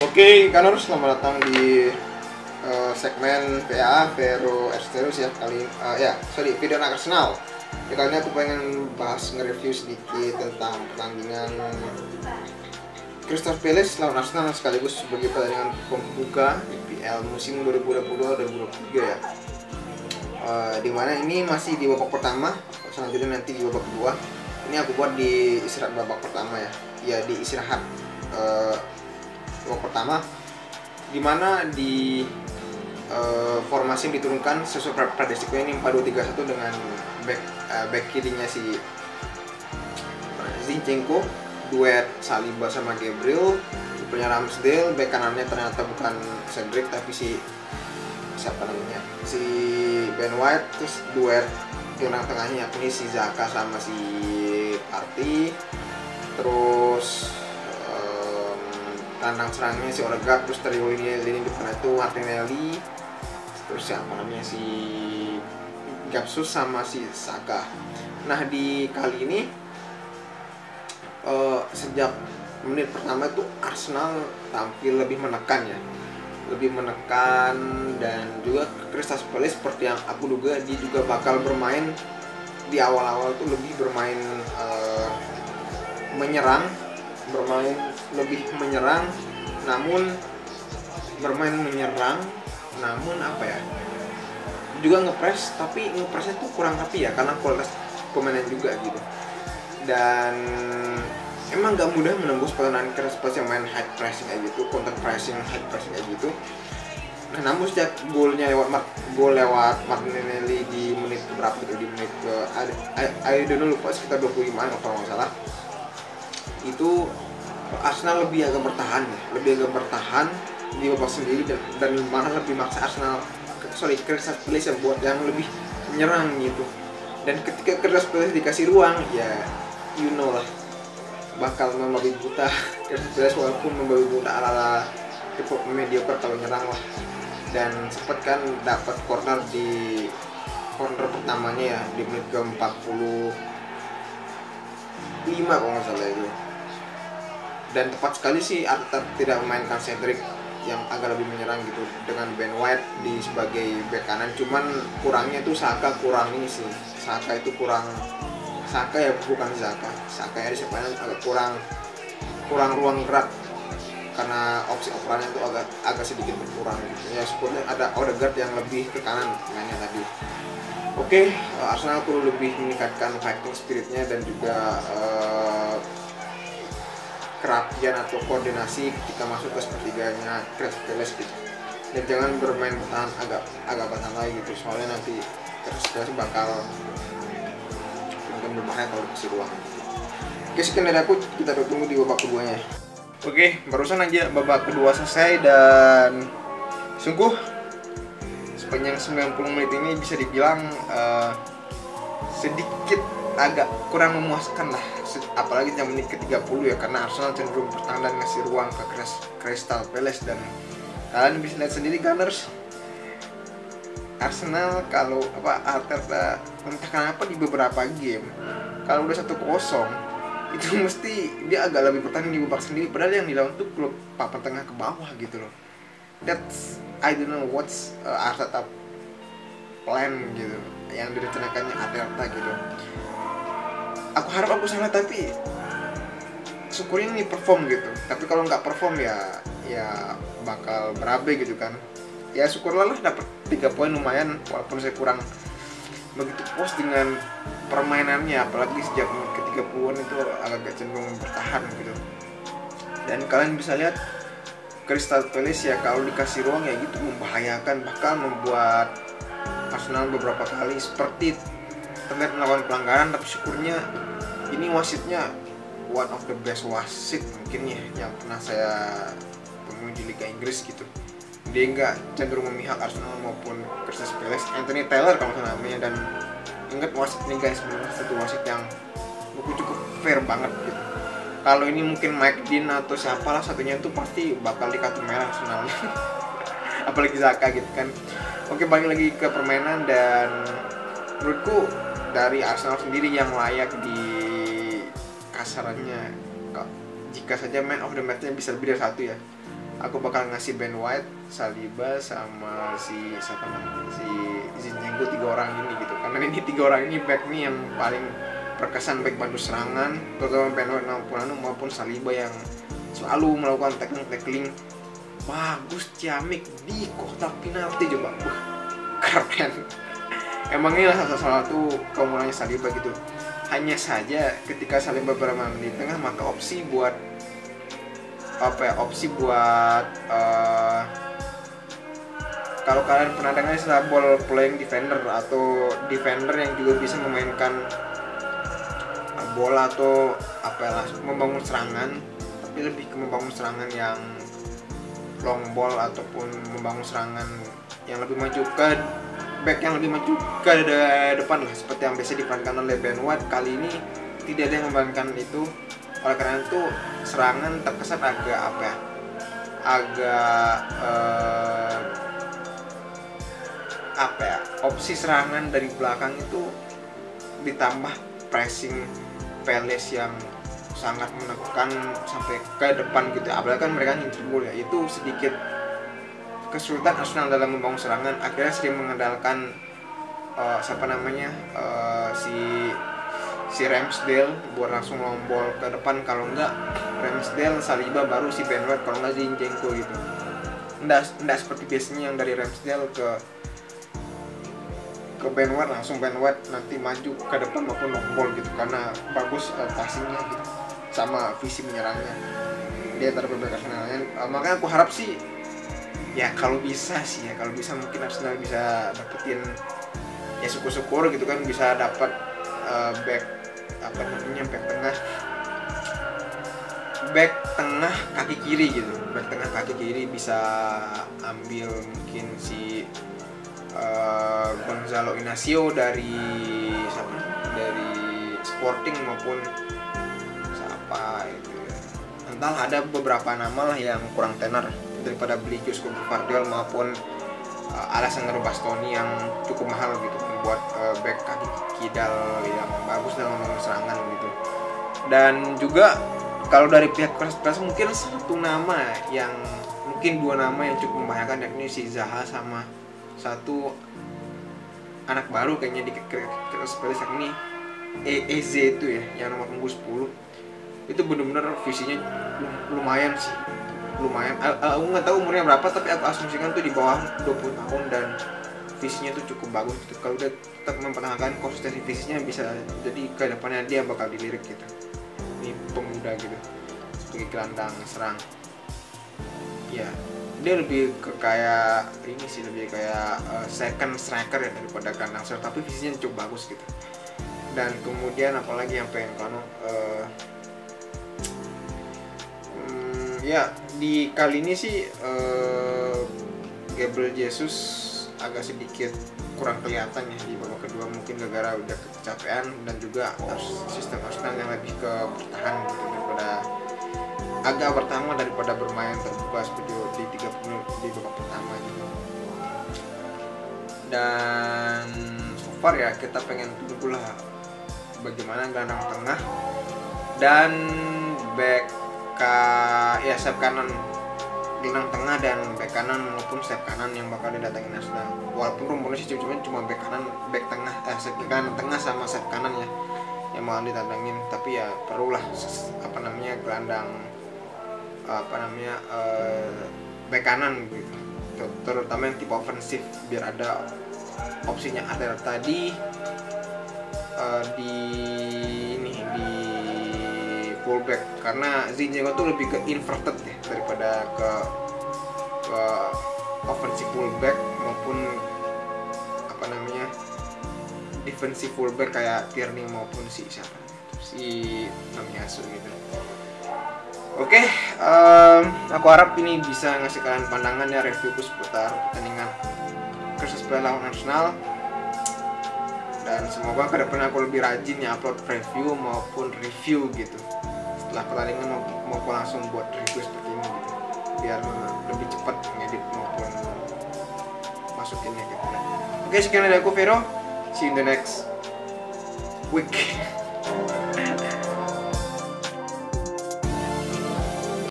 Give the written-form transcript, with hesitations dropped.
Oke, Kanor, selamat datang di segmen VA Vero Esteros ya video anak Arsenal. Ya, kali ini aku pengen bahas nge-review sedikit tentang pertandingan Crystal Palace lawan Arsenal sekaligus sebagai pertandingan pembuka IPL musim 2022-2023 ya. Dimana ini masih di babak pertama, selanjutnya nanti di babak kedua. Ini aku buat di istirahat babak pertama ya di istirahat babak pertama, dimana di formasi yang diturunkan sesuai prediksiku ini 4-2-3-1 dengan back kirinya si Zinchenko, duet Saliba sama Gabriel, punya Ramsdale, back kanannya ternyata bukan Cedric tapi si Ben White, terus duet gelandang tengahnya yakni si Xhaka sama si Partey, terus tandang serangnya si Odegaard, terus trio lini depan itu Martinelli, terus siapa namanya si Gapsus sama si Saka. Nah di kali ini sejak menit pertama itu Arsenal tampil lebih menekan dan juga Crystal Palace seperti yang aku duga dia juga bakal bermain di awal-awal tuh lebih bermain lebih menyerang namun juga ngepres, tapi ngepresnya tuh kurang rapi ya karena kualitas pemainnya juga gitu. Dan emang gak mudah menembus pertahanan Crystal yang main high pressing kayak gitu, counter pressing, high pressing kayak gitu. Nah, namun sejak gol lewat Martinelli di menit berapa gitu, di menit ke I don't know, lupa, sekitar 25-an kalau nggak salah, itu Arsenal lebih agak bertahan di babak sendiri dan malah lebih maksa Crystal Palace buat yang lebih menyerang gitu. Dan ketika Crystal Palace dikasih ruang, ya you know lah, bakal membabi buta Crystal Palace, walaupun membabi buta ala cukup mediocre kalau nyerang lah. Dan sempat kan dapat corner pertamanya ya di menit ke 45 kalau nggak salah itu. Dan tepat sekali sih Arteta tidak memainkan Cedric yang agak lebih menyerang gitu dengan Ben White sebagai bek kanan. Cuman kurangnya tuh Saka ya di sepanjang agak kurang ruang gerak karena opsi operannya itu agak sedikit berkurang gitu. Ya sepertinya ada Odegaard yang lebih ke kanan mainnya tadi. Oke, Arsenal perlu lebih meningkatkan fighting spiritnya dan juga kerapian atau koordinasi ketika masuk ke sepertiganya Crystal Palace gitu. Dan jangan bermain bertahan agak bertahan lagi gitu, soalnya nanti Crystal Palace bakal mungkin berbahaya kalau dikasih ruang gitu. Oke, sekian dari aku, kita tunggu di babak keduanya. Oke, barusan aja babak kedua selesai dan sungguh sepanjang 90 menit ini bisa dibilang sedikit agak kurang memuaskan lah, apalagi di menit ke-30 ya, karena Arsenal cenderung bertahan dan ngasih ruang ke Crystal Palace. Dan kalian bisa lihat sendiri Gunners, Arsenal kalau Arteta entah kenapa di beberapa game kalau udah 1-0 itu mesti dia agak lebih bertahan di babak sendiri, padahal yang dilawan tuh klub papan tengah ke bawah gitu loh. That's I don't know what's Arteta plan gitu yang direncanakannya Arteta gitu. Aku harap aku salah, tapi syukurnya ini perform gitu. Tapi kalau nggak perform ya bakal berabe gitu kan. Ya syukurlah dapat 3 poin lumayan, walaupun saya kurang begitu puas dengan permainannya, apalagi sejak menit ke-30-an itu agak cenderung bertahan gitu. Dan kalian bisa lihat Crystal Palace ya kalau dikasih ruang ya gitu membahayakan, bahkan membuat Arsenal beberapa kali seperti terlihat melakukan pelanggaran. Tapi syukurnya ini wasitnya one of the best wasit mungkin ya yang pernah saya temui di Liga Inggris gitu. Dia nggak cenderung memihak Arsenal maupun Crystal Palace. Anthony Taylor kalau namanya, dan ingat wasit ini guys, benar satu wasit yang cukup fair banget gitu. Kalau ini mungkin Mike Dean atau siapalah satunya itu pasti bakal dikasih merah Arsenal. Apalagi Xhaka gitu kan. Oke, balik lagi ke permainan, dan menurutku dari Arsenal sendiri yang layak di kasarannya jika saja man of the match-nya bisa lebih dari 1 ya. aku bakal ngasih Ben White, Saliba, sama si siapa namanya, si Zinchenko, 3 orang ini gitu. Karena ini 3 orang ini back nih yang paling berkesan, back bantu serangan, terutama Ben White maupun Saliba yang selalu melakukan tackling bagus, ciamik di kotak penalti coba. Keren. Emang ini salah satu keunggulannya Saliba gitu. Hanya saja ketika Saliba bermain di tengah, maka opsi buat kalau kalian pernah dengar istilah ball playing defender atau defender yang juga bisa memainkan bola atau membangun serangan, tapi lebih ke membangun serangan yang long ball ataupun membangun serangan yang lebih maju ke back yang lebih maju ke depan lah, seperti yang biasa diperankan oleh Ben White. Kali ini tidak ada yang membangunkan itu. Oleh karena itu serangan terkesan opsi serangan dari belakang itu ditambah pressing Palace yang sangat menekan sampai ke depan gitu, apalagi kan mereka ngincer gol ya, itu sedikit kesulitan Arsenal dalam membangun serangan. Akhirnya sering mengandalkan si Ramsdale buat langsung lombol ke depan. Kalau enggak Ramsdale, Saliba, baru si Ben White, kalau enggak Zinchenko gitu. Enggak seperti biasanya yang dari Ramsdale ke Ben White, langsung Ben White nanti maju ke depan maupun lombol gitu, karena bagus passingnya gitu sama visi menyerangnya dia terbaik Arsenal. Makanya aku harap sih ya kalau bisa mungkin Arsenal bisa dapetin ya, syukur-syukur gitu kan, bisa dapat back tengah kaki kiri gitu. Back tengah kaki kiri bisa ambil mungkin si Gonzalo Inacio dari Sporting maupun siapa itu ya. Entah, ada beberapa nama lah yang kurang tenar daripada beli Josko Gvardiol maupun Alessandro Bastoni yang cukup mahal gitu buat back kaki kidal yang bagus dalam membangun serangan gitu. Dan juga kalau dari pihak Spurs mungkin dua nama yang cukup membahayakan, yakni si Zaha sama satu anak baru kayaknya di Spurs, yakni Eze itu ya, yang nomor punggung 10. Itu benar-benar visinya lumayan sih. Aku nggak tahu umurnya berapa, tapi aku asumsikan tuh di bawah 20 tahun dan visinya tuh cukup bagus gitu. Kalau dia tetap mempertahankan konsistensi visinya, bisa jadi ke depannya dia bakal dilirik gitu. Ini pemuda gitu, sebagai gelandang serang. Ya, dia lebih ke kayak ini sih, lebih kayak second striker ya daripada gelandang serang, tapi visinya cukup bagus gitu. Dan kemudian apalagi yang pengen ya di kali ini sih Gabriel Jesus agak sedikit kurang kelihatan ya di babak kedua, mungkin gara-gara udah kecapean dan juga sistem Arsenal yang lebih ke bertahan gitu daripada bermain terbuka seperti di 30 menit di babak pertama gitu. Dan so far ya kita pengen tunggu lah bagaimana gelandang tengah dan sayap kanan, gelandang tengah dan back kanan maupun sayap kanan yang bakal didatangin Arsenal. Walaupun rumornya sih cuma back kanan tengah sama sayap kanan ya yang mau didatangin, tapi ya perlulah gelandang back kanan gitu, terutama yang tipe ofensif, biar ada opsinya. Ada tadi di fullback, karena Zinchenko tuh lebih ke inverted ya daripada ke offensive fullback maupun defensive fullback kayak Tierney maupun si Tomiyasu gitu. Oke, aku harap ini bisa ngasih kalian pandangan ya, reviewku seputar pertandingan Crystal Palace lawan Arsenal. Dan semoga ke depan aku lebih rajin ya upload preview maupun review gitu. Setelah pertandingan maupun langsung buat review seperti ini gitu, biar lebih cepat ngedit maupun masukinnya gitu. Oke, sekian dari aku Vero. See you in the next week.